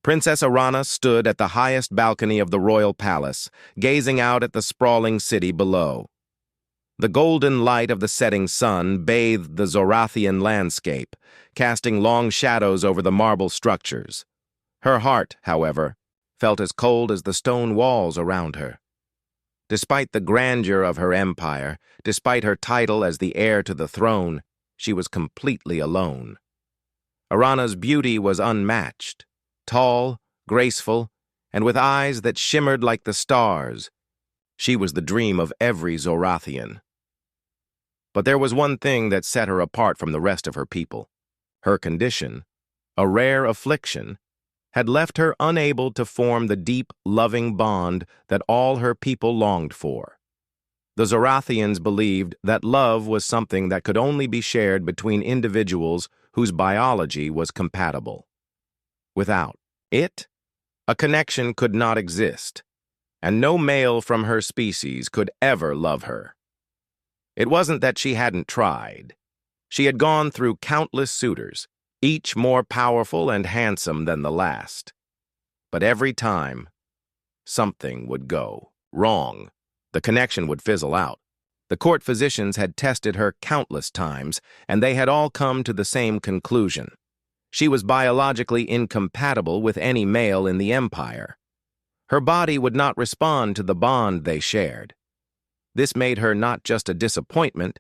Princess Arana stood at the highest balcony of the royal palace, gazing out at the sprawling city below. The golden light of the setting sun bathed the Zorathian landscape, casting long shadows over the marble structures. Her heart, however, felt as cold as the stone walls around her. Despite the grandeur of her empire, despite her title as the heir to the throne, she was completely alone. Arana's beauty was unmatched. Tall, graceful, and with eyes that shimmered like the stars, she was the dream of every Zorathian. But there was one thing that set her apart from the rest of her people. Her condition, a rare affliction, had left her unable to form the deep, loving bond that all her people longed for. The Zorathians believed that love was something that could only be shared between individuals whose biology was compatible. Without it, a connection could not exist, and no male from her species could ever love her. It wasn't that she hadn't tried. She had gone through countless suitors, each more powerful and handsome than the last. But every time, something would go wrong. The connection would fizzle out. The court physicians had tested her countless times, and they had all come to the same conclusion. She was biologically incompatible with any male in the empire. Her body would not respond to the bond they shared. This made her not just a disappointment,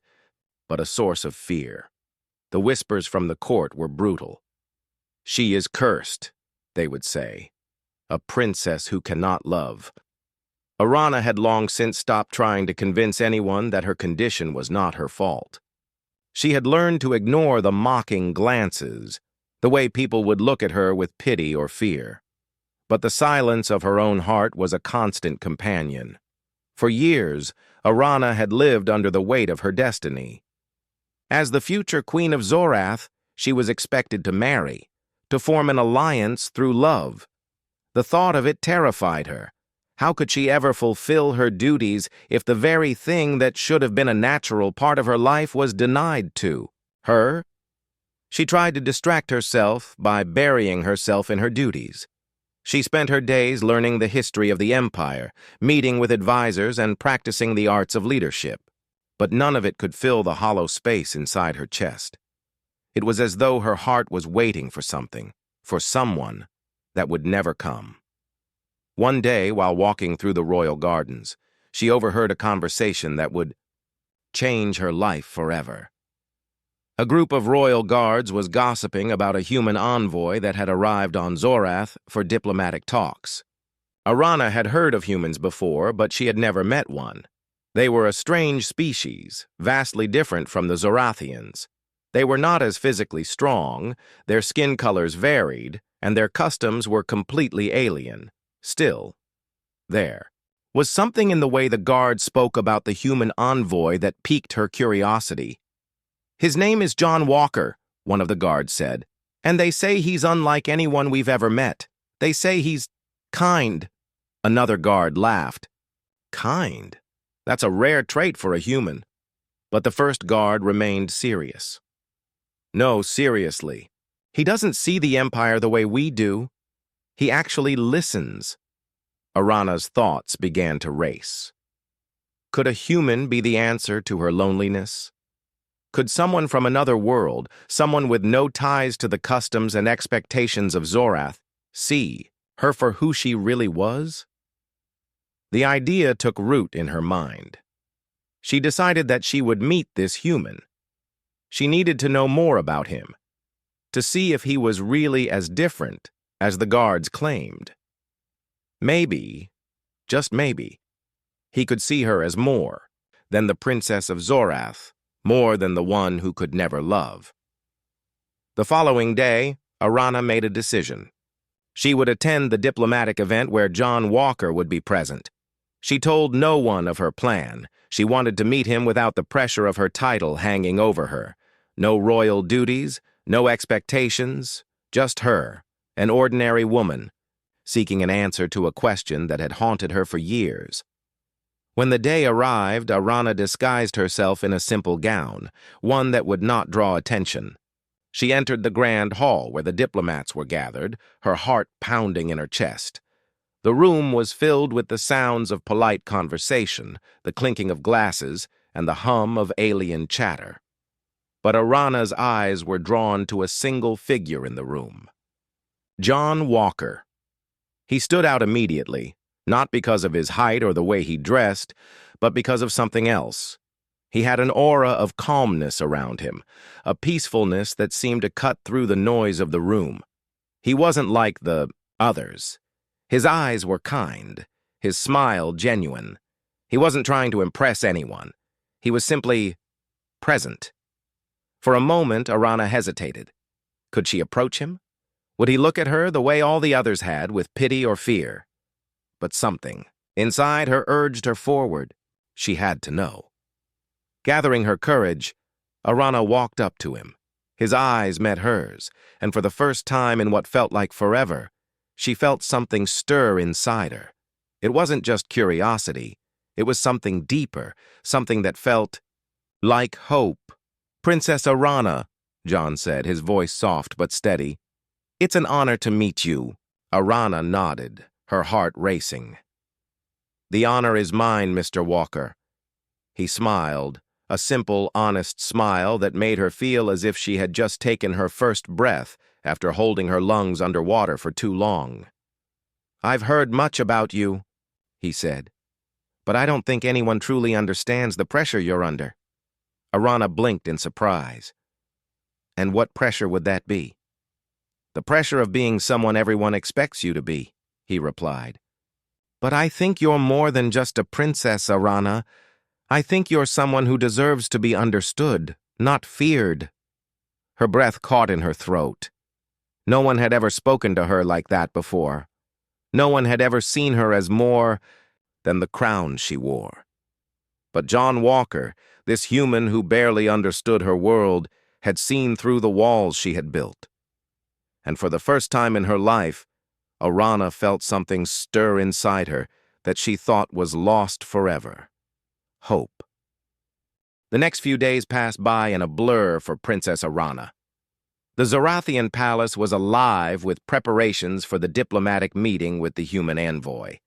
but a source of fear. The whispers from the court were brutal. "She is cursed," they would say. "A princess who cannot love." Arana had long since stopped trying to convince anyone that her condition was not her fault. She had learned to ignore the mocking glances, the way people would look at her with pity or fear. But the silence of her own heart was a constant companion. For years, Arana had lived under the weight of her destiny. As the future Queen of Zorath, she was expected to marry, to form an alliance through love. The thought of it terrified her. How could she ever fulfill her duties if the very thing that should have been a natural part of her life was denied to her? She tried to distract herself by burying herself in her duties. She spent her days learning the history of the empire, meeting with advisors and practicing the arts of leadership. But none of it could fill the hollow space inside her chest. It was as though her heart was waiting for something, for someone, that would never come. One day, while walking through the royal gardens, she overheard a conversation that would change her life forever. A group of royal guards was gossiping about a human envoy that had arrived on Zorath for diplomatic talks. Arana had heard of humans before, but she had never met one. They were a strange species, vastly different from the Zorathians. They were not as physically strong, their skin colors varied, and their customs were completely alien. Still, there was something in the way the guard spoke about the human envoy that piqued her curiosity. "His name is John Walker," one of the guards said, "and they say he's unlike anyone we've ever met. They say he's kind." Another guard laughed. "Kind? That's a rare trait for a human." But the first guard remained serious. "No, seriously. He doesn't see the empire the way we do. He actually listens." Arana's thoughts began to race. Could a human be the answer to her loneliness? Could someone from another world, someone with no ties to the customs and expectations of Zorath, see her for who she really was? The idea took root in her mind. She decided that she would meet this human. She needed to know more about him, to see if he was really as different as the guards claimed. Maybe, just maybe, he could see her as more than the Princess of Zorath, more than the one who could never love. The following day, Arana made a decision. She would attend the diplomatic event where John Walker would be present. She told no one of her plan. She wanted to meet him without the pressure of her title hanging over her. No royal duties, no expectations, just her, an ordinary woman, seeking an answer to a question that had haunted her for years. When the day arrived, Arana disguised herself in a simple gown, one that would not draw attention. She entered the grand hall where the diplomats were gathered, her heart pounding in her chest. The room was filled with the sounds of polite conversation, the clinking of glasses, and the hum of alien chatter. But Arana's eyes were drawn to a single figure in the room. John Walker. He stood out immediately, not because of his height or the way he dressed, but because of something else. He had an aura of calmness around him, a peacefulness that seemed to cut through the noise of the room. He wasn't like the others. His eyes were kind, his smile genuine. He wasn't trying to impress anyone. He was simply present. For a moment, Arana hesitated. Could she approach him? Would he look at her the way all the others had, with pity or fear? But something inside her urged her forward. She had to know. Gathering her courage, Arana walked up to him. His eyes met hers, and for the first time in what felt like forever, she felt something stir inside her. It wasn't just curiosity. It was something deeper, something that felt like hope. "Princess Arana," John said, his voice soft but steady. "It's an honor to meet you." Arana nodded, her heart racing. "The honor is mine, Mr. Walker." He smiled, a simple, honest smile that made her feel as if she had just taken her first breath after holding her lungs underwater for too long. "I've heard much about you," he said, "but I don't think anyone truly understands the pressure you're under." Arana blinked in surprise. "And what pressure would that be?" "The pressure of being someone everyone expects you to be," he replied. "But I think you're more than just a princess, Arana. I think you're someone who deserves to be understood, not feared." Her breath caught in her throat. No one had ever spoken to her like that before. No one had ever seen her as more than the crown she wore. But John Walker, this human who barely understood her world, had seen through the walls she had built. And for the first time in her life, Arana felt something stir inside her that she thought was lost forever. Hope. The next few days passed by in a blur for Princess Arana. The Zorathian palace was alive with preparations for the diplomatic meeting with the human envoy.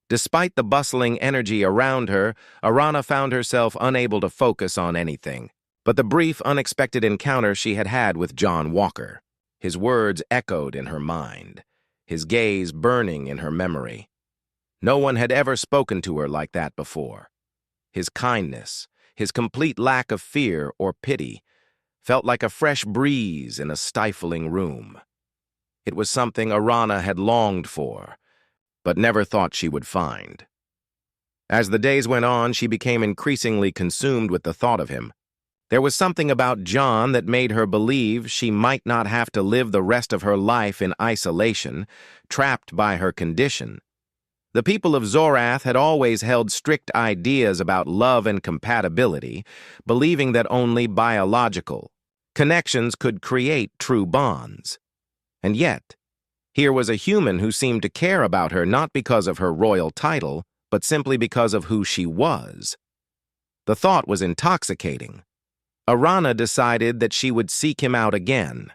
Despite the bustling energy around her, Arana found herself unable to focus on anything but the brief, unexpected encounter she had had with John Walker. His words echoed in her mind, his gaze burning in her memory. No one had ever spoken to her like that before. His kindness, his complete lack of fear or pity, felt like a fresh breeze in a stifling room. It was something Arana had longed for, but never thought she would find. As the days went on, she became increasingly consumed with the thought of him. There was something about John that made her believe she might not have to live the rest of her life in isolation, trapped by her condition. The people of Zorath had always held strict ideas about love and compatibility, believing that only biological connections could create true bonds. And yet, here was a human who seemed to care about her not because of her royal title, but simply because of who she was. The thought was intoxicating. Arana decided that she would seek him out again.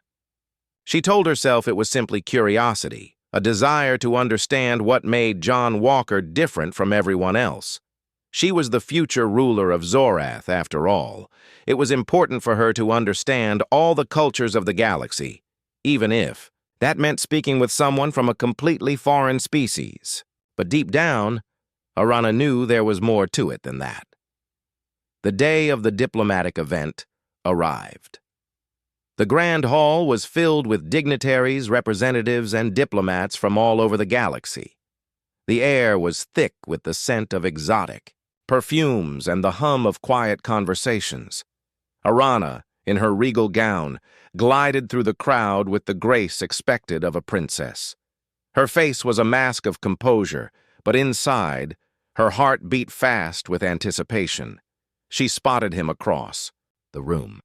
She told herself it was simply curiosity, a desire to understand what made John Walker different from everyone else. She was the future ruler of Zorath, after all. It was important for her to understand all the cultures of the galaxy, even if that meant speaking with someone from a completely foreign species. But deep down, Arana knew there was more to it than that. The day of the diplomatic event arrived. The Grand Hall was filled with dignitaries, representatives, and diplomats from all over the galaxy. The air was thick with the scent of exotic perfumes and the hum of quiet conversations. Arana, in her regal gown, glided through the crowd with the grace expected of a princess. Her face was a mask of composure, but inside, her heart beat fast with anticipation. She spotted him across the room.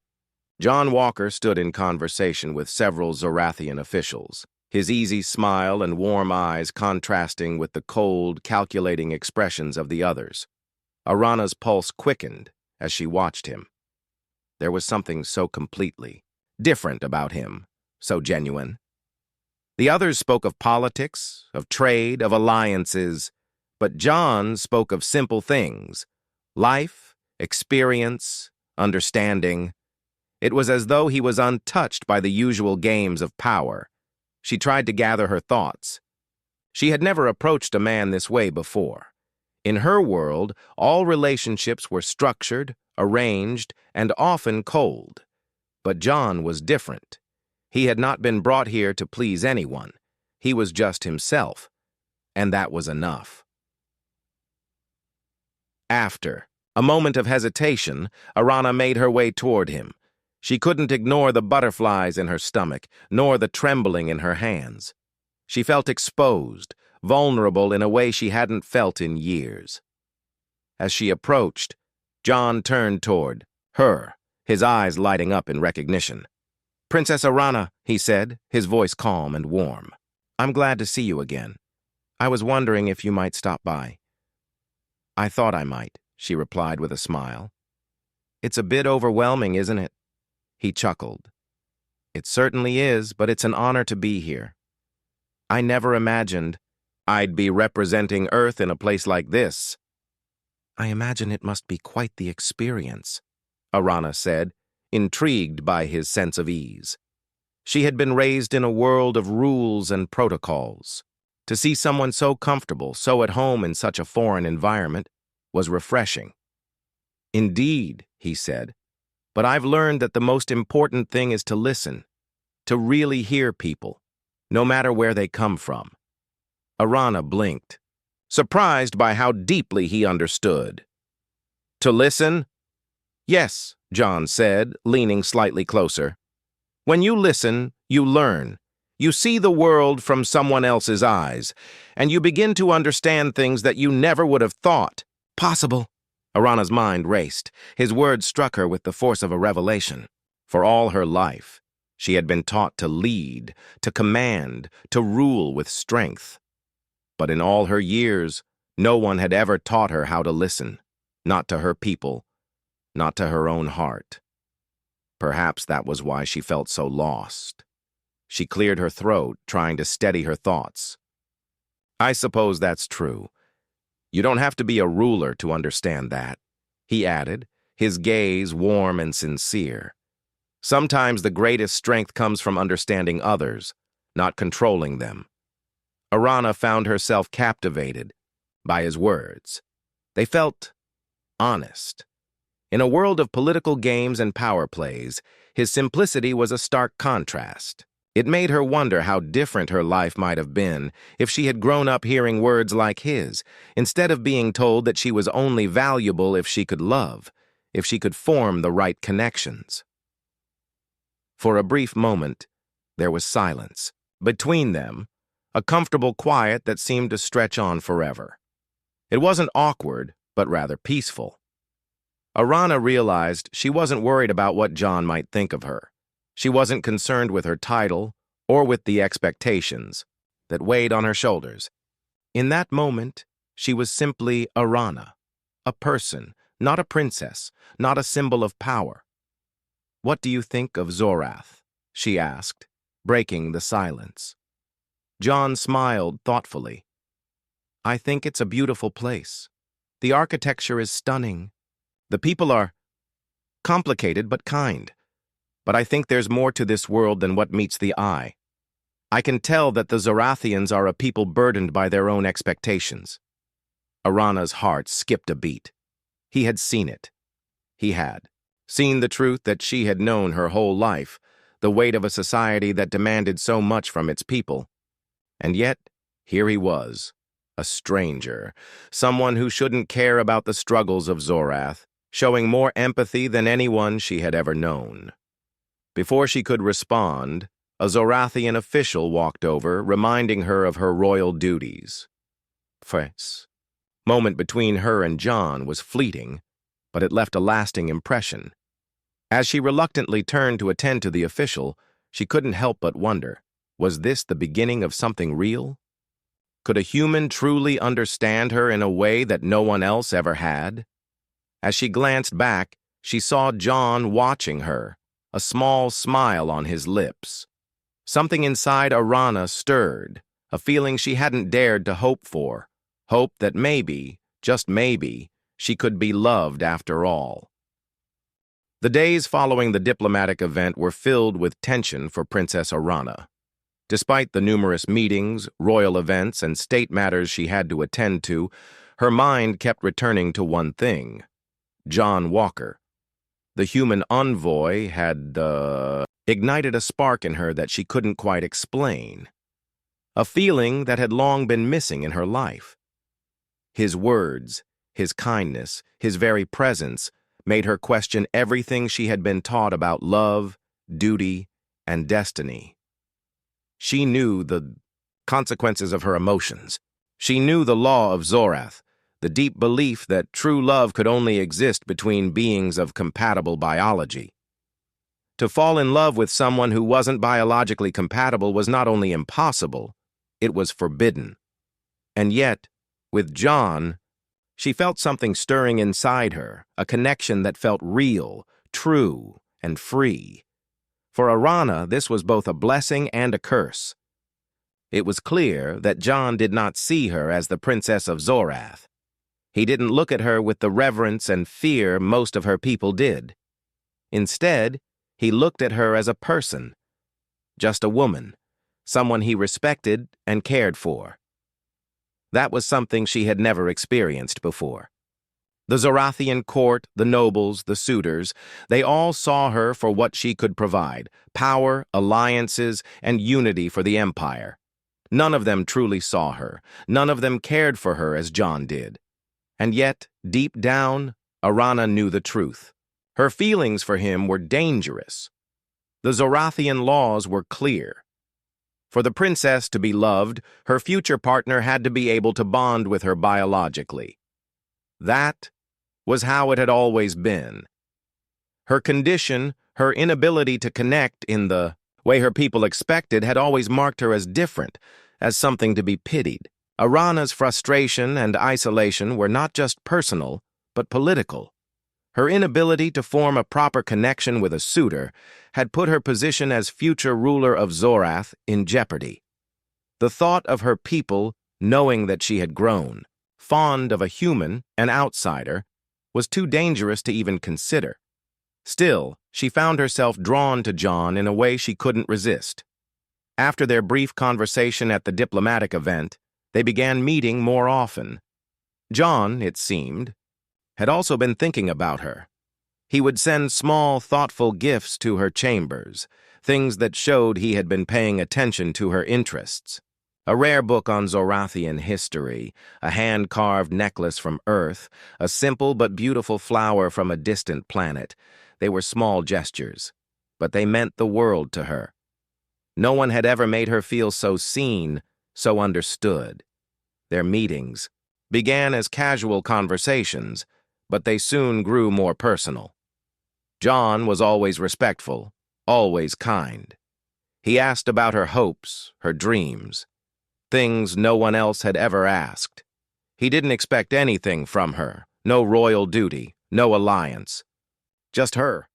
John Walker stood in conversation with several Zorathian officials, his easy smile and warm eyes contrasting with the cold, calculating expressions of the others. Arana's pulse quickened as she watched him. There was something so completely different about him, so genuine. The others spoke of politics, of trade, of alliances, but John spoke of simple things: life, experience, understanding. It was as though he was untouched by the usual games of power. She tried to gather her thoughts. She had never approached a man this way before. In her world, all relationships were structured, arranged, and often cold. But John was different. He had not been brought here to please anyone. He was just himself, and that was enough. After a moment of hesitation, Arana made her way toward him. She couldn't ignore the butterflies in her stomach, nor the trembling in her hands. She felt exposed, vulnerable in a way she hadn't felt in years. As she approached, John turned toward her, his eyes lighting up in recognition. "Princess Arana," he said, his voice calm and warm. "I'm glad to see you again. I was wondering if you might stop by." "I thought I might," she replied with a smile. "It's a bit overwhelming, isn't it?" He chuckled. "It certainly is, but it's an honor to be here. I never imagined I'd be representing Earth in a place like this." "I imagine it must be quite the experience," Arana said, intrigued by his sense of ease. She had been raised in a world of rules and protocols. To see someone so comfortable, so at home in such a foreign environment, was refreshing. "Indeed," he said, "but I've learned that the most important thing is to listen, to really hear people, no matter where they come from." Arana blinked, surprised by how deeply he understood. "To listen?" "Yes," John said, leaning slightly closer. "When you listen, you learn. You see the world from someone else's eyes, and you begin to understand things that you never would have thought possible." Arana's mind raced. His words struck her with the force of a revelation. For all her life, she had been taught to lead, to command, to rule with strength. But in all her years, no one had ever taught her how to listen, not to her people, not to her own heart. Perhaps that was why she felt so lost. She cleared her throat, trying to steady her thoughts. "I suppose that's true. You don't have to be a ruler to understand that," he added, his gaze warm and sincere. "Sometimes the greatest strength comes from understanding others, not controlling them." Arana found herself captivated by his words. They felt honest. In a world of political games and power plays, his simplicity was a stark contrast. It made her wonder how different her life might have been if she had grown up hearing words like his, instead of being told that she was only valuable if she could love, if she could form the right connections. For a brief moment, there was silence. Between them, a comfortable quiet that seemed to stretch on forever. It wasn't awkward, but rather peaceful. Arana realized she wasn't worried about what John might think of her. She wasn't concerned with her title or with the expectations that weighed on her shoulders. In that moment, she was simply Arana, a person, not a princess, not a symbol of power. "What do you think of Zorath?" she asked, breaking the silence. John smiled thoughtfully. "I think it's a beautiful place. The architecture is stunning. The people are complicated but kind. But I think there's more to this world than what meets the eye. I can tell that the Zorathians are a people burdened by their own expectations." Arana's heart skipped a beat. He had seen it. He had seen the truth that she had known her whole life, the weight of a society that demanded so much from its people. And yet, here he was, a stranger, someone who shouldn't care about the struggles of Zorath, showing more empathy than anyone she had ever known. Before she could respond, a Zorathian official walked over, reminding her of her royal duties. The moment between her and John was fleeting, but it left a lasting impression. As she reluctantly turned to attend to the official, she couldn't help but wonder, was this the beginning of something real? Could a human truly understand her in a way that no one else ever had? As she glanced back, she saw John watching her, a small smile on his lips. Something inside Arana stirred, a feeling she hadn't dared to hope for, hope that maybe, just maybe, she could be loved after all. The days following the diplomatic event were filled with tension for Princess Arana. Despite the numerous meetings, royal events, and state matters she had to attend to, her mind kept returning to one thing: John Walker. The human envoy had, ignited a spark in her that she couldn't quite explain. A feeling that had long been missing in her life. His words, his kindness, his very presence made her question everything she had been taught about love, duty, and destiny. She knew the consequences of her emotions. She knew the law of Zorath, the deep belief that true love could only exist between beings of compatible biology. To fall in love with someone who wasn't biologically compatible was not only impossible, it was forbidden. And yet, with John, she felt something stirring inside her, a connection that felt real, true, and free. For Arana, this was both a blessing and a curse. It was clear that John did not see her as the princess of Zorath. He didn't look at her with the reverence and fear most of her people did. Instead, he looked at her as a person, just a woman, someone he respected and cared for. That was something she had never experienced before. The Zorathian court, the nobles, the suitors, they all saw her for what she could provide: power, alliances, and unity for the empire. None of them truly saw her. None of them cared for her as John did. And yet, deep down, Arana knew the truth. Her feelings for him were dangerous. The Zorathian laws were clear. For the princess to be loved, her future partner had to be able to bond with her biologically. That was how it had always been. Her condition, her inability to connect in the way her people expected, had always marked her as different, as something to be pitied. Arana's frustration and isolation were not just personal, but political. Her inability to form a proper connection with a suitor had put her position as future ruler of Zorath in jeopardy. The thought of her people, knowing that she had grown, fond of a human, an outsider, was too dangerous to even consider. Still, she found herself drawn to John in a way she couldn't resist. After their brief conversation at the diplomatic event, they began meeting more often. John, it seemed, had also been thinking about her. He would send small, thoughtful gifts to her chambers, things that showed he had been paying attention to her interests. A rare book on Zorathian history, a hand-carved necklace from Earth, a simple but beautiful flower from a distant planet. They were small gestures, but they meant the world to her. No one had ever made her feel so seen, so understood. Their meetings began as casual conversations, but they soon grew more personal. John was always respectful, always kind. He asked about her hopes, her dreams, things no one else had ever asked. He didn't expect anything from her, no royal duty, no alliance. Just her.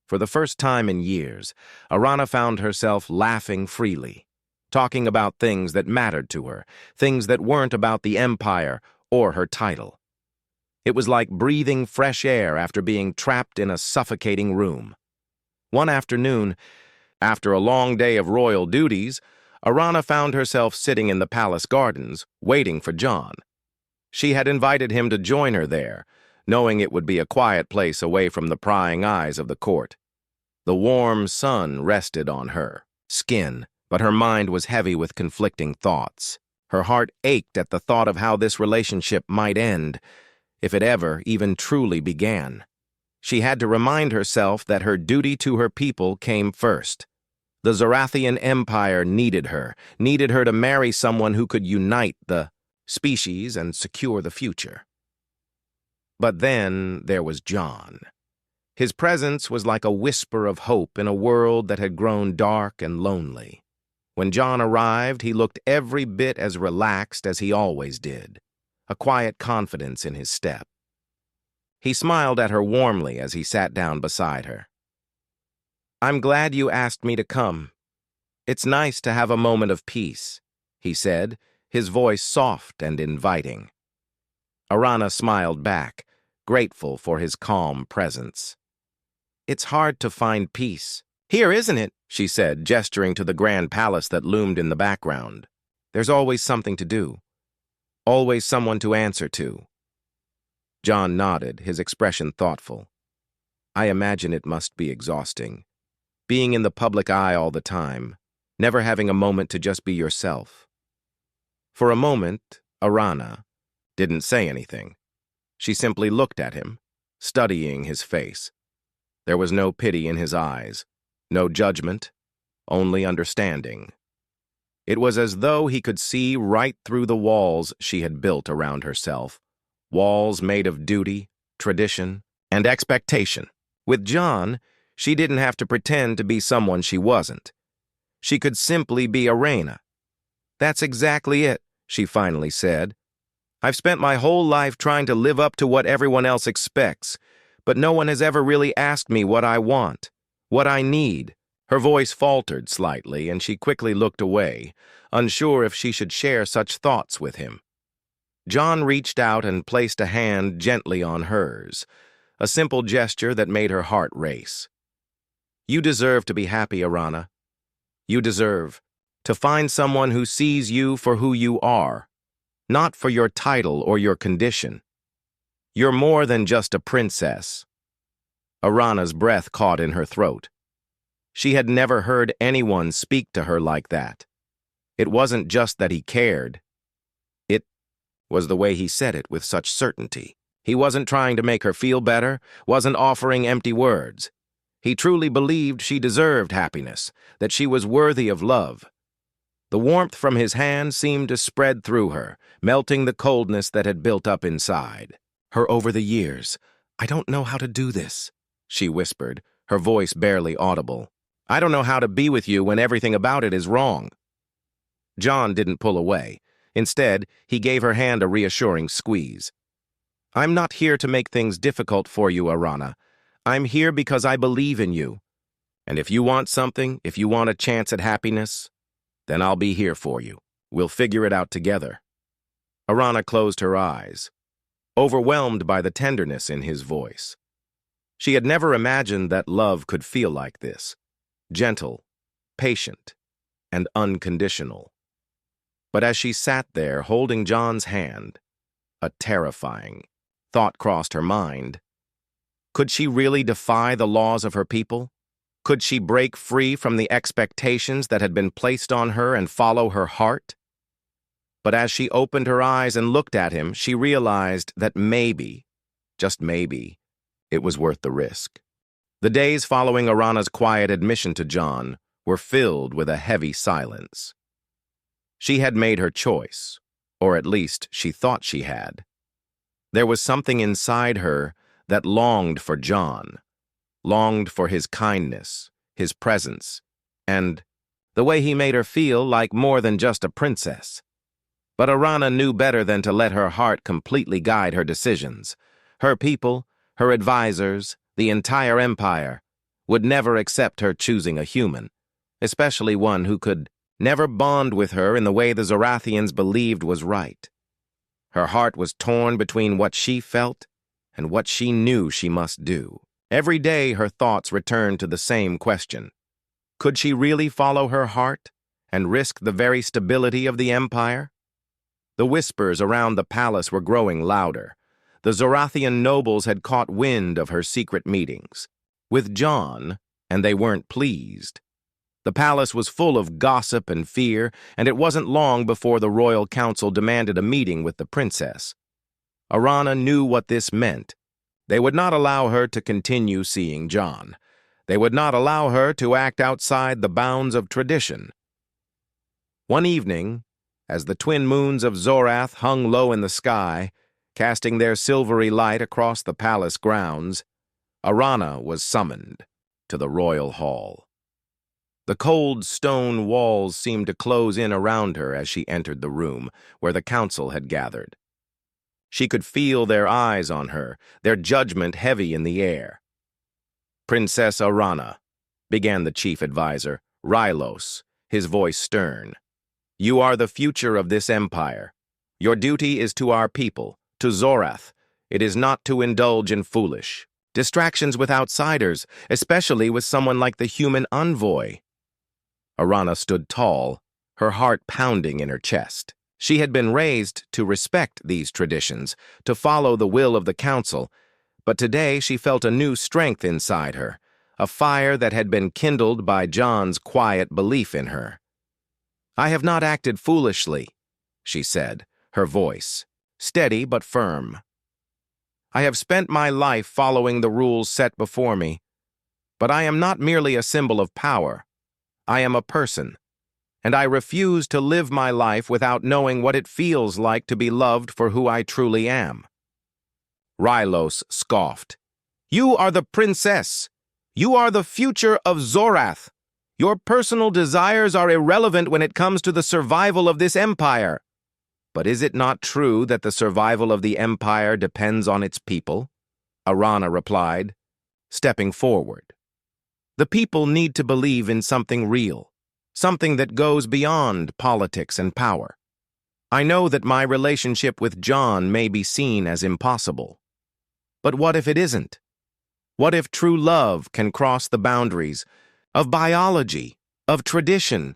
For the first time in years, Arana found herself laughing freely, talking about things that mattered to her, things that weren't about the empire or her title. It was like breathing fresh air after being trapped in a suffocating room. One afternoon, after a long day of royal duties, Arana found herself sitting in the palace gardens, waiting for John. She had invited him to join her there, knowing it would be a quiet place away from the prying eyes of the court. The warm sun rested on her skin, but her mind was heavy with conflicting thoughts. Her heart ached at the thought of how this relationship might end, if it ever even truly began. She had to remind herself that her duty to her people came first. The Zorathian Empire needed her to marry someone who could unite the species and secure the future. But then there was John. His presence was like a whisper of hope in a world that had grown dark and lonely. When John arrived, he looked every bit as relaxed as he always did, a quiet confidence in his step. He smiled at her warmly as he sat down beside her. I'm glad you asked me to come. It's nice to have a moment of peace, he said, his voice soft and inviting. Arana smiled back, grateful for his calm presence. It's hard to find peace. Here, isn't it? She said, gesturing to the grand palace that loomed in the background. There's always something to do. Always someone to answer to. John nodded, his expression thoughtful. I imagine it must be exhausting. Being in the public eye all the time, never having a moment to just be yourself. For a moment, Arana didn't say anything. She simply looked at him, studying his face. There was no pity in his eyes, no judgment, only understanding. It was as though he could see right through the walls she had built around herself, walls made of duty, tradition, and expectation. With John, she didn't have to pretend to be someone she wasn't. She could simply be Arana. That's exactly it, she finally said. I've spent my whole life trying to live up to what everyone else expects, but no one has ever really asked me what I want, what I need. Her voice faltered slightly, and she quickly looked away, unsure if she should share such thoughts with him. John reached out and placed a hand gently on hers, a simple gesture that made her heart race. You deserve to be happy, Arana. You deserve to find someone who sees you for who you are, not for your title or your condition. You're more than just a princess. Arana's breath caught in her throat. She had never heard anyone speak to her like that. It wasn't just that he cared. It was the way he said it with such certainty. He wasn't trying to make her feel better, wasn't offering empty words. He truly believed she deserved happiness, that she was worthy of love. The warmth from his hand seemed to spread through her, melting the coldness that had built up inside her over the years. I don't know how to do this, she whispered, her voice barely audible. I don't know how to be with you when everything about it is wrong. John didn't pull away. Instead, he gave her hand a reassuring squeeze. I'm not here to make things difficult for you, Arana. I'm here because I believe in you. And if you want something, if you want a chance at happiness, then I'll be here for you. We'll figure it out together. Arana closed her eyes, overwhelmed by the tenderness in his voice. She had never imagined that love could feel like this. Gentle, patient, and unconditional. But as she sat there holding John's hand, a terrifying thought crossed her mind. Could she really defy the laws of her people? Could she break free from the expectations that had been placed on her and follow her heart? But as she opened her eyes and looked at him, she realized that maybe, just maybe, it was worth the risk. The days following Arana's quiet admission to John were filled with a heavy silence. She had made her choice, or at least she thought she had. There was something inside her that longed for John, longed for his kindness, his presence, and the way he made her feel like more than just a princess. But Arana knew better than to let her heart completely guide her decisions. Her people, her advisors, the entire empire, would never accept her choosing a human, especially one who could never bond with her in the way the Zorathians believed was right. Her heart was torn between what she felt and what she knew she must do. Every day her thoughts returned to the same question. Could she really follow her heart and risk the very stability of the empire? The whispers around the palace were growing louder. The Zorathian nobles had caught wind of her secret meetings with John, and they weren't pleased. The palace was full of gossip and fear, and it wasn't long before the royal council demanded a meeting with the princess. Arana knew what this meant. They would not allow her to continue seeing John. They would not allow her to act outside the bounds of tradition. One evening, as the twin moons of Zorath hung low in the sky, casting their silvery light across the palace grounds, Arana was summoned to the royal hall. The cold stone walls seemed to close in around her as she entered the room where the council had gathered. She could feel their eyes on her, their judgment heavy in the air. Princess Arana, began the chief advisor, Rylos, his voice stern. "You are the future of this empire. Your duty is to our people, to Zorath. It is not to indulge in foolish distractions with outsiders, especially with someone like the human envoy." Arana stood tall, her heart pounding in her chest. She had been raised to respect these traditions, to follow the will of the council, but today she felt a new strength inside her, a fire that had been kindled by John's quiet belief in her. "I have not acted foolishly," she said, her voice steady but firm. "I have spent my life following the rules set before me, but I am not merely a symbol of power. I am a person, and I refuse to live my life without knowing what it feels like to be loved for who I truly am." Rylos scoffed. "You are the princess. You are the future of Zorath. Your personal desires are irrelevant when it comes to the survival of this empire." "But is it not true that the survival of the empire depends on its people?" Arana replied, stepping forward. "The people need to believe in something real, something that goes beyond politics and power. I know that my relationship with John may be seen as impossible. But what if it isn't? What if true love can cross the boundaries of biology, of tradition?"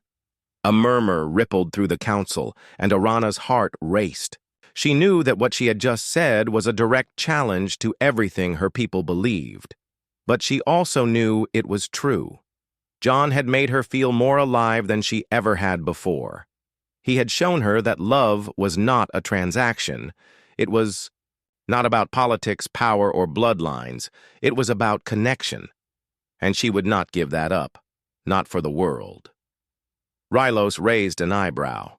A murmur rippled through the council, and Arana's heart raced. She knew that what she had just said was a direct challenge to everything her people believed. But she also knew it was true. John had made her feel more alive than she ever had before. He had shown her that love was not a transaction. It was not about politics, power, or bloodlines. It was about connection. And she would not give that up, not for the world. Rylos raised an eyebrow.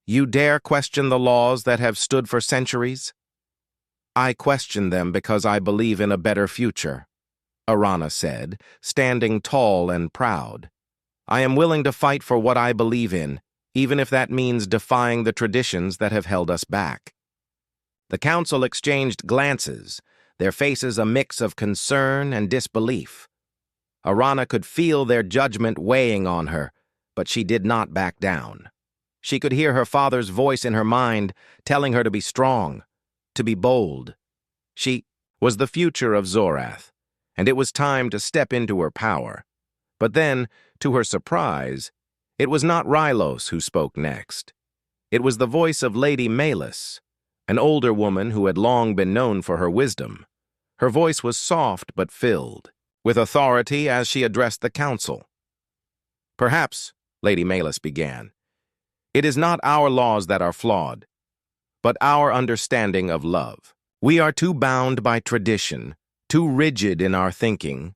"You dare question the laws that have stood for centuries?" "I question them because I believe in a better future," Arana said, standing tall and proud. "I am willing to fight for what I believe in, even if that means defying the traditions that have held us back." The council exchanged glances, their faces a mix of concern and disbelief. Arana could feel their judgment weighing on her, but she did not back down. She could hear her father's voice in her mind, telling her to be strong, to be bold. She was the future of Zorath, and it was time to step into her power. But then, to her surprise, it was not Rylos who spoke next. It was the voice of Lady Malus, an older woman who had long been known for her wisdom. Her voice was soft but filled with authority as she addressed the council. "Perhaps," Lady Malus began, "it is not our laws that are flawed, but our understanding of love. We are too bound by tradition, too rigid in our thinking.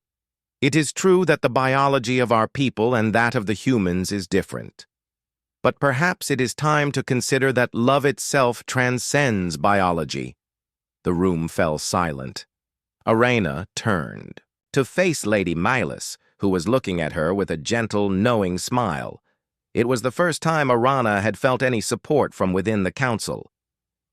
It is true that the biology of our people and that of the humans is different. But perhaps it is time to consider that love itself transcends biology." The room fell silent. Arana turned to face Lady Malus, who was looking at her with a gentle, knowing smile. It was the first time Arana had felt any support from within the council.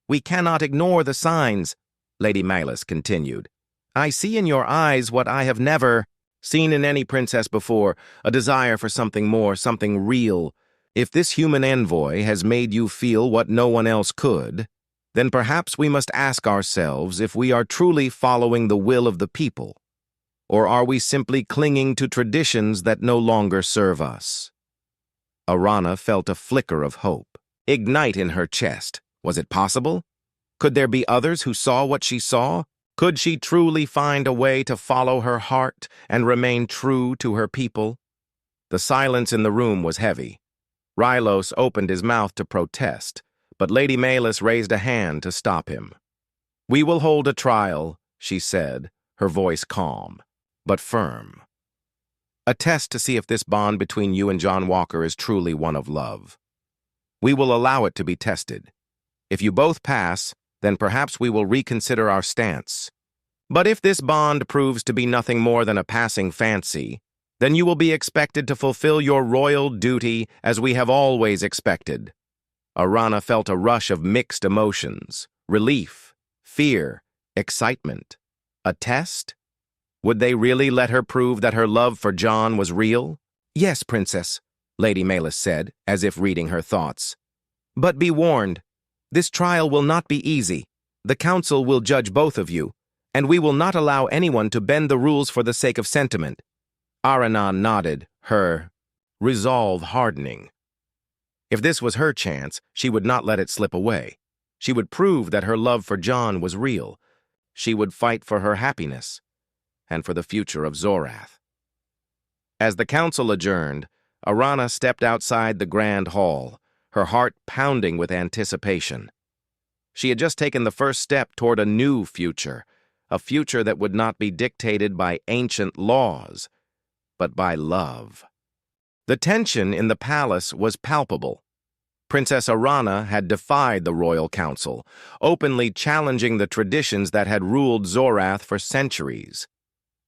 "We cannot ignore the signs," Lady Malus continued. "I see in your eyes what I have never seen in any princess before, a desire for something more, something real. If this human envoy has made you feel what no one else could, then perhaps we must ask ourselves if we are truly following the will of the people, or are we simply clinging to traditions that no longer serve us?" Arana felt a flicker of hope ignite in her chest. Was it possible? Could there be others who saw what she saw? Could she truly find a way to follow her heart and remain true to her people? The silence in the room was heavy. Rylos opened his mouth to protest, but Lady Malus raised a hand to stop him. "We will hold a trial," she said, her voice calm, but firm. "A test to see if this bond between you and John Walker is truly one of love. We will allow it to be tested. If you both pass, then perhaps we will reconsider our stance. But if this bond proves to be nothing more than a passing fancy, then you will be expected to fulfill your royal duty as we have always expected." Arana felt a rush of mixed emotions, relief, fear, excitement. A test? Would they really let her prove that her love for John was real? Yes, Princess, Lady Melis said, as if reading her thoughts. But be warned, this trial will not be easy. The council will judge both of you, and we will not allow anyone to bend the rules for the sake of sentiment. Arana nodded, her resolve hardening. If this was her chance, she would not let it slip away. She would prove that her love for John was real. She would fight for her happiness and for the future of Zorath. As the council adjourned, Arana stepped outside the grand hall, her heart pounding with anticipation. She had just taken the first step toward a new future, a future that would not be dictated by ancient laws, but by love. The tension in the palace was palpable. Princess Arana had defied the royal council, openly challenging the traditions that had ruled Zorath for centuries.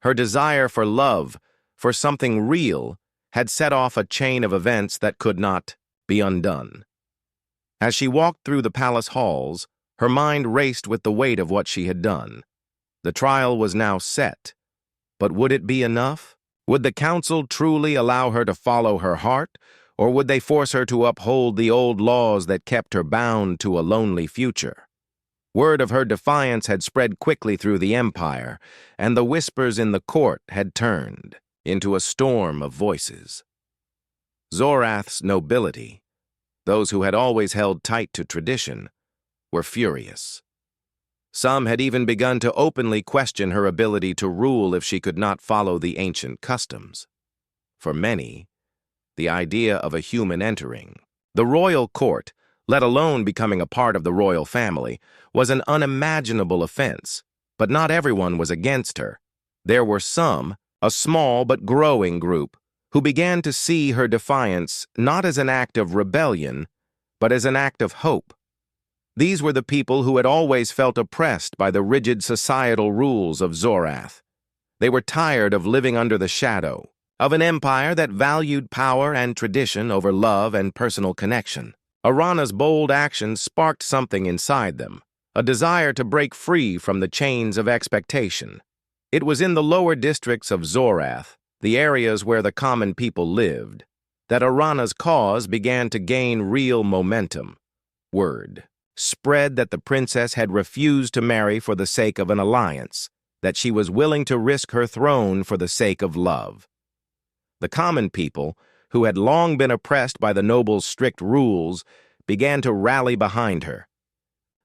Her desire for love, for something real, had set off a chain of events that could not be undone. As she walked through the palace halls, her mind raced with the weight of what she had done. The trial was now set, but would it be enough? Would the council truly allow her to follow her heart, or would they force her to uphold the old laws that kept her bound to a lonely future? Word of her defiance had spread quickly through the empire, and the whispers in the court had turned into a storm of voices. Zorath's nobility, those who had always held tight to tradition, were furious. Some had even begun to openly question her ability to rule if she could not follow the ancient customs. For many, the idea of a human entering the royal court, let alone becoming a part of the royal family, was an unimaginable offense, but not everyone was against her. There were some, a small but growing group, who began to see her defiance not as an act of rebellion, but as an act of hope. These were the people who had always felt oppressed by the rigid societal rules of Zorath. They were tired of living under the shadow of an empire that valued power and tradition over love and personal connection. Arana's bold actions sparked something inside them, a desire to break free from the chains of expectation. It was in the lower districts of Zorath, the areas where the common people lived, that Arana's cause began to gain real momentum. Word spread that the princess had refused to marry for the sake of an alliance, that she was willing to risk her throne for the sake of love. The common people, who had long been oppressed by the nobles' strict rules, began to rally behind her.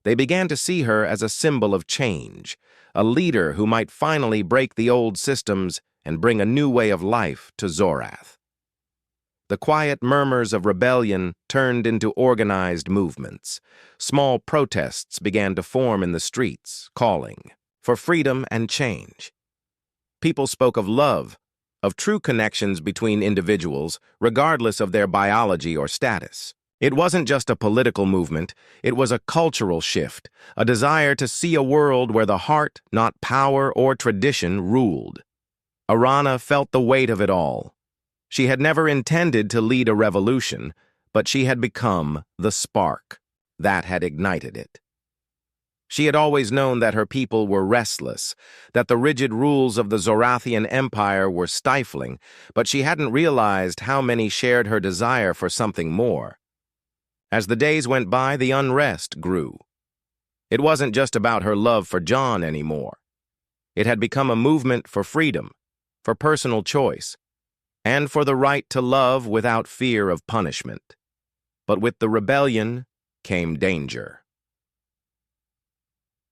They began to see her as a symbol of change, a leader who might finally break the old systems and bring a new way of life to Zorath. The quiet murmurs of rebellion turned into organized movements. Small protests began to form in the streets, calling for freedom and change. People spoke of love, of true connections between individuals, regardless of their biology or status. It wasn't just a political movement, it was a cultural shift, a desire to see a world where the heart, not power or tradition, ruled. Arana felt the weight of it all. She had never intended to lead a revolution, but she had become the spark that had ignited it. She had always known that her people were restless, that the rigid rules of the Zorathian Empire were stifling, but she hadn't realized how many shared her desire for something more. As the days went by, the unrest grew. It wasn't just about her love for John anymore. It had become a movement for freedom, for personal choice, and for the right to love without fear of punishment. But with the rebellion came danger.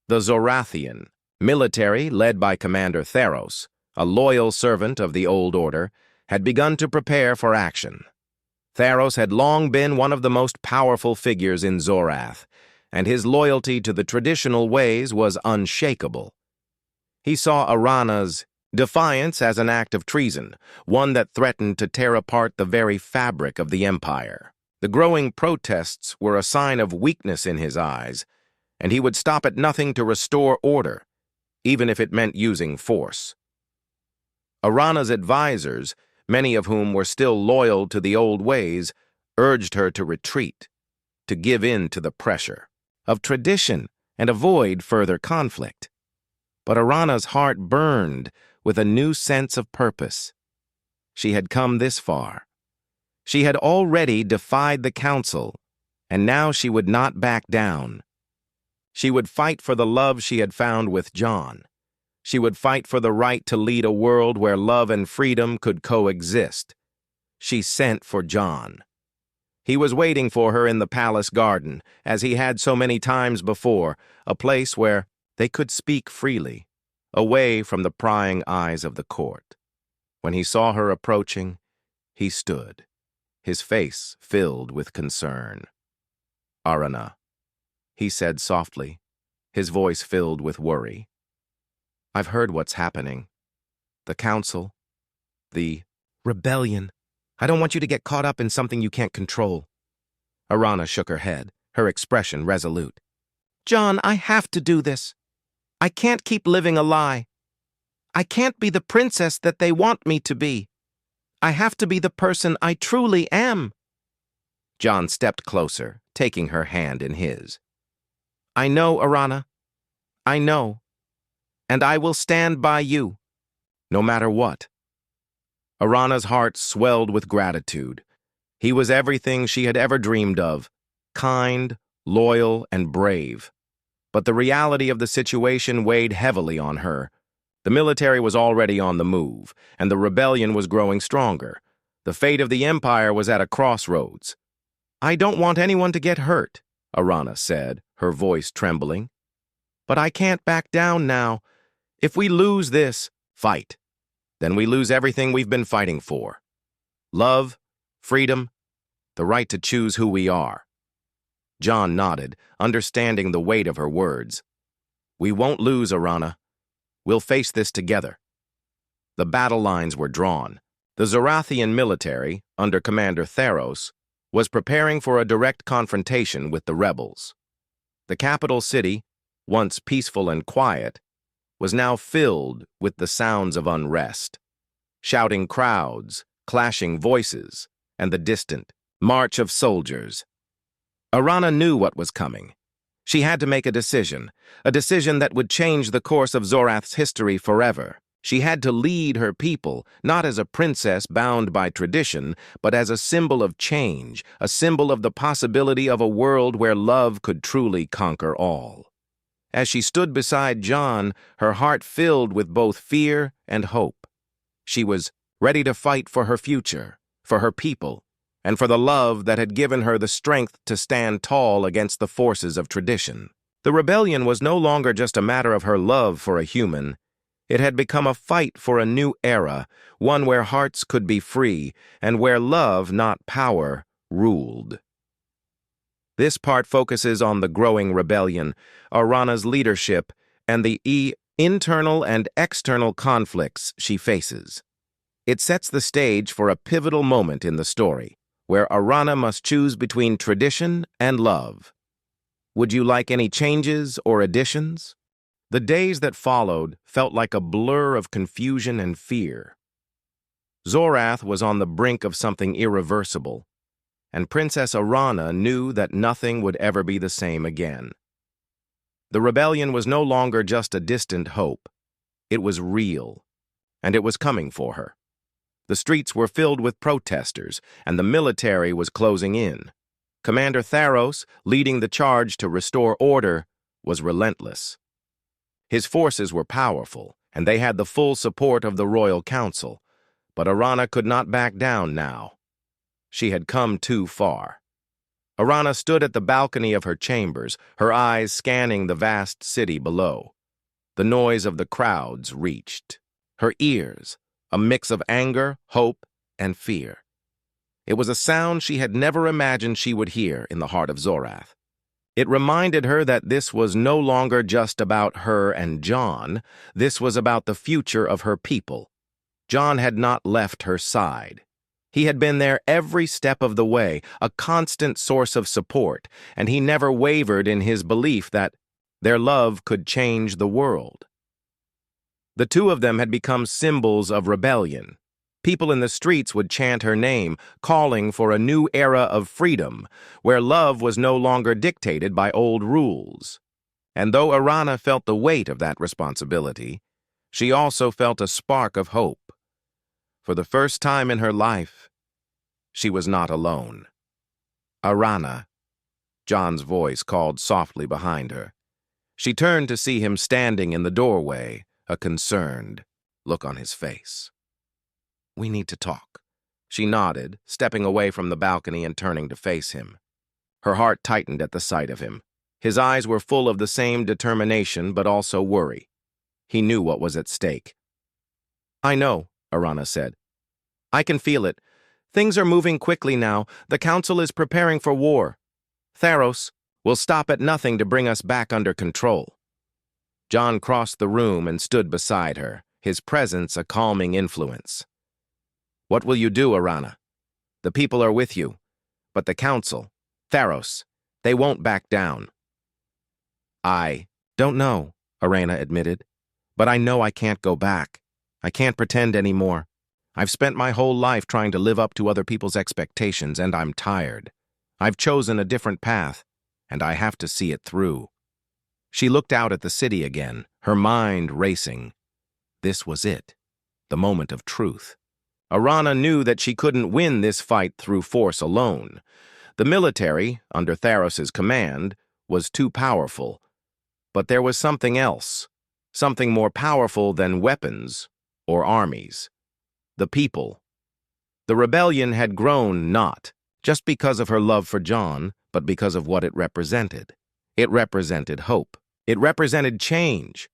The Zorathian military, led by Commander Theros, a loyal servant of the Old Order, had begun to prepare for action. Theros had long been one of the most powerful figures in Zorath, and his loyalty to the traditional ways was unshakable. He saw Arana's defiance as an act of treason, one that threatened to tear apart the very fabric of the empire. The growing protests were a sign of weakness in his eyes, and he would stop at nothing to restore order, even if it meant using force. Arana's advisors, many of whom were still loyal to the old ways, urged her to retreat, to give in to the pressure of tradition and avoid further conflict. But Arana's heart burned with a new sense of purpose. She had come this far. She had already defied the council, and now she would not back down. She would fight for the love she had found with John. She would fight for the right to lead a world where love and freedom could coexist. She sent for John. He was waiting for her in the palace garden, as he had so many times before, a place where they could speak freely, away from the prying eyes of the court. When he saw her approaching, he stood, his face filled with concern. "Arana," he said softly, his voice filled with worry. "I've heard what's happening. The council, the rebellion. I don't want you to get caught up in something you can't control." Arana shook her head, her expression resolute. "John, I have to do this. I can't keep living a lie. I can't be the princess that they want me to be. I have to be the person I truly am." John stepped closer, taking her hand in his. "I know, Arana. I know. And I will stand by you, no matter what." Arana's heart swelled with gratitude. He was everything she had ever dreamed of, kind, loyal, and brave. But the reality of the situation weighed heavily on her. The military was already on the move, and the rebellion was growing stronger. The fate of the empire was at a crossroads. "I don't want anyone to get hurt," Arana said, her voice trembling. "But I can't back down now. If we lose this fight, then we lose everything we've been fighting for. Love, freedom, the right to choose who we are." John nodded, understanding the weight of her words. "We won't lose, Arana. We'll face this together." The battle lines were drawn. The Zorathian military, under Commander Theros, was preparing for a direct confrontation with the rebels. The capital city, once peaceful and quiet, was now filled with the sounds of unrest. Shouting crowds, clashing voices, and the distant march of soldiers. Arana knew what was coming. She had to make a decision that would change the course of Zorath's history forever. She had to lead her people, not as a princess bound by tradition, but as a symbol of change, a symbol of the possibility of a world where love could truly conquer all. As she stood beside John, her heart filled with both fear and hope. She was ready to fight for her future, for her people, and for the love that had given her the strength to stand tall against the forces of tradition. The rebellion was no longer just a matter of her love for a human. It had become a fight for a new era, one where hearts could be free, and where love, not power, ruled. This part focuses on the growing rebellion, Arana's leadership, and the internal and external conflicts she faces. It sets the stage for a pivotal moment in the story, where Arana must choose between tradition and love. Would you like any changes or additions? The days that followed felt like a blur of confusion and fear. Zorath was on the brink of something irreversible, and Princess Arana knew that nothing would ever be the same again. The rebellion was no longer just a distant hope. It was real, and it was coming for her. The streets were filled with protesters, and the military was closing in. Commander Theros, leading the charge to restore order, was relentless. His forces were powerful, and they had the full support of the royal council, but Arana could not back down now. She had come too far. Arana stood at the balcony of her chambers, her eyes scanning the vast city below. The noise of the crowds reached her ears, a mix of anger, hope, and fear. It was a sound she had never imagined she would hear in the heart of Zorath. It reminded her that this was no longer just about her and John. This was about the future of her people. John had not left her side. He had been there every step of the way, a constant source of support, and he never wavered in his belief that their love could change the world. The two of them had become symbols of rebellion. People in the streets would chant her name, calling for a new era of freedom, where love was no longer dictated by old rules. And though Arana felt the weight of that responsibility, she also felt a spark of hope. For the first time in her life, she was not alone. "Arana," John's voice called softly behind her. She turned to see him standing in the doorway, a concerned look on his face. "We need to talk." She nodded, stepping away from the balcony and turning to face him. Her heart tightened at the sight of him. His eyes were full of the same determination but also worry. He knew what was at stake. "I know," Arana said. "I can feel it. Things are moving quickly now. The Council is preparing for war. Theros will stop at nothing to bring us back under control." John crossed the room and stood beside her, his presence a calming influence. "What will you do, Arana? The people are with you, but the Council, Theros, they won't back down." "I don't know," Arana admitted, "but I know I can't go back. I can't pretend anymore. I've spent my whole life trying to live up to other people's expectations, and I'm tired. I've chosen a different path, and I have to see it through." She looked out at the city again, her mind racing. This was it, the moment of truth. Arana knew that she couldn't win this fight through force alone. The military, under Theros' command, was too powerful. But there was something else, something more powerful than weapons or armies. The people. The rebellion had grown not just because of her love for John, but because of what it represented. It represented hope. It represented change.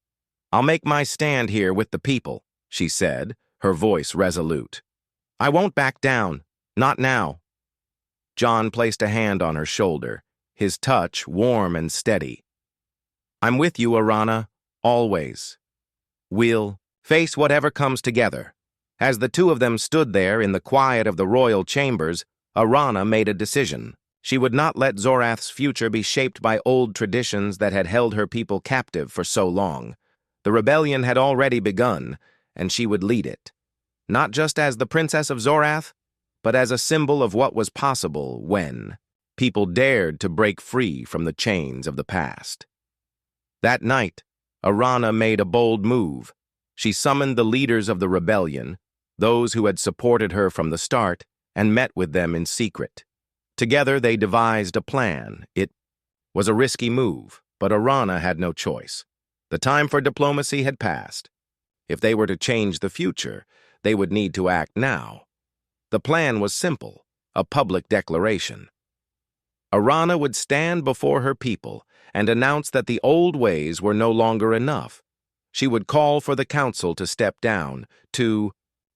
"I'll make my stand here with the people," she said, her voice resolute. "I won't back down. Not now." John placed a hand on her shoulder, his touch warm and steady. "I'm with you, Arana, always. We'll face whatever comes together." As the two of them stood there in the quiet of the royal chambers, Arana made a decision. She would not let Zorath's future be shaped by old traditions that had held her people captive for so long. The rebellion had already begun, and she would lead it. Not just as the Princess of Zorath, but as a symbol of what was possible when people dared to break free from the chains of the past. That night, Arana made a bold move. She summoned the leaders of the rebellion, those who had supported her from the start, and met with them in secret. Together they devised a plan. It was a risky move, but Arana had no choice. The time for diplomacy had passed. If they were to change the future, they would need to act now. The plan was simple, a public declaration. Arana would stand before her people and announce that the old ways were no longer enough. She would call for the council to step down, to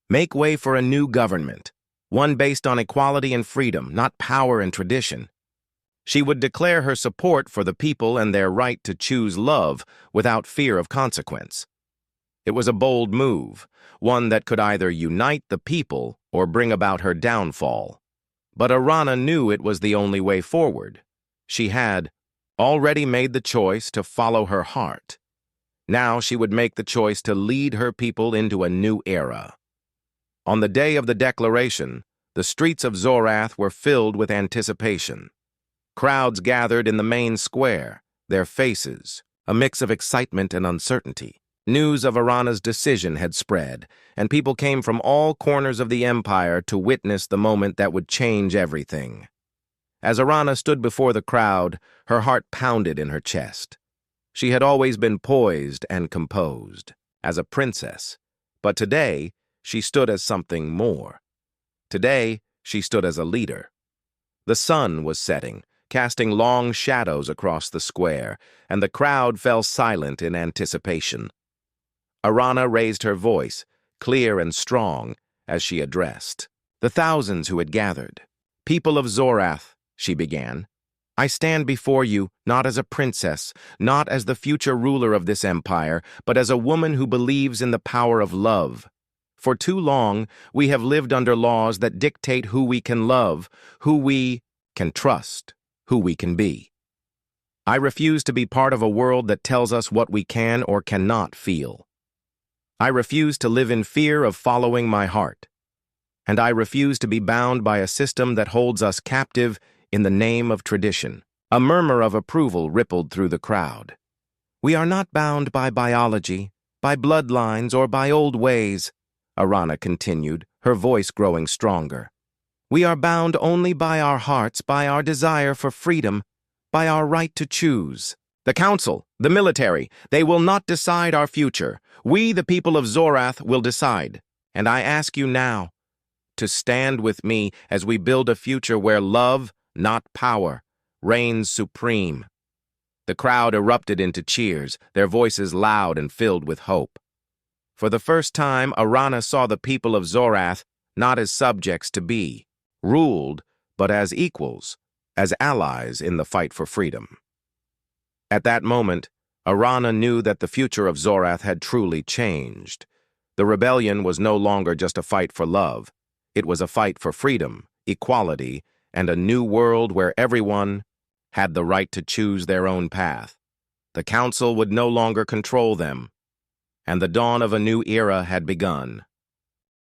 make way for a new government, one based on equality and freedom, not power and tradition. She would declare her support for the people and their right to choose love without fear of consequence. It was a bold move, one that could either unite the people or bring about her downfall. But Arana knew it was the only way forward. She had already made the choice to follow her heart. Now she would make the choice to lead her people into a new era. On the day of the declaration, the streets of Zorath were filled with anticipation. Crowds gathered in the main square, their faces a mix of excitement and uncertainty. News of Arana's decision had spread, and people came from all corners of the empire to witness the moment that would change everything. As Arana stood before the crowd, her heart pounded in her chest. She had always been poised and composed, as a princess, but today she stood as something more. Today she stood as a leader. The sun was setting, casting long shadows across the square, and the crowd fell silent in anticipation. Arana raised her voice, clear and strong, as she addressed the thousands who had gathered. "People of Zorath," she began, "I stand before you not as a princess, not as the future ruler of this empire, but as a woman who believes in the power of love. For too long, we have lived under laws that dictate who we can love, who we can trust, who we can be. I refuse to be part of a world that tells us what we can or cannot feel. I refuse to live in fear of following my heart. And I refuse to be bound by a system that holds us captive in the name of tradition." A murmur of approval rippled through the crowd. "We are not bound by biology, by bloodlines or by old ways," Arana continued, her voice growing stronger. "We are bound only by our hearts, by our desire for freedom, by our right to choose. The council, the military, they will not decide our future. We, the people of Zorath, will decide. And I ask you now to stand with me as we build a future where love, not power, reigns supreme." The crowd erupted into cheers, their voices loud and filled with hope. For the first time, Arana saw the people of Zorath not as subjects to be ruled, but as equals, as allies in the fight for freedom. At that moment, Arana knew that the future of Zorath had truly changed. The rebellion was no longer just a fight for love. It was a fight for freedom, equality, and a new world where everyone had the right to choose their own path. The council would no longer control them, and the dawn of a new era had begun.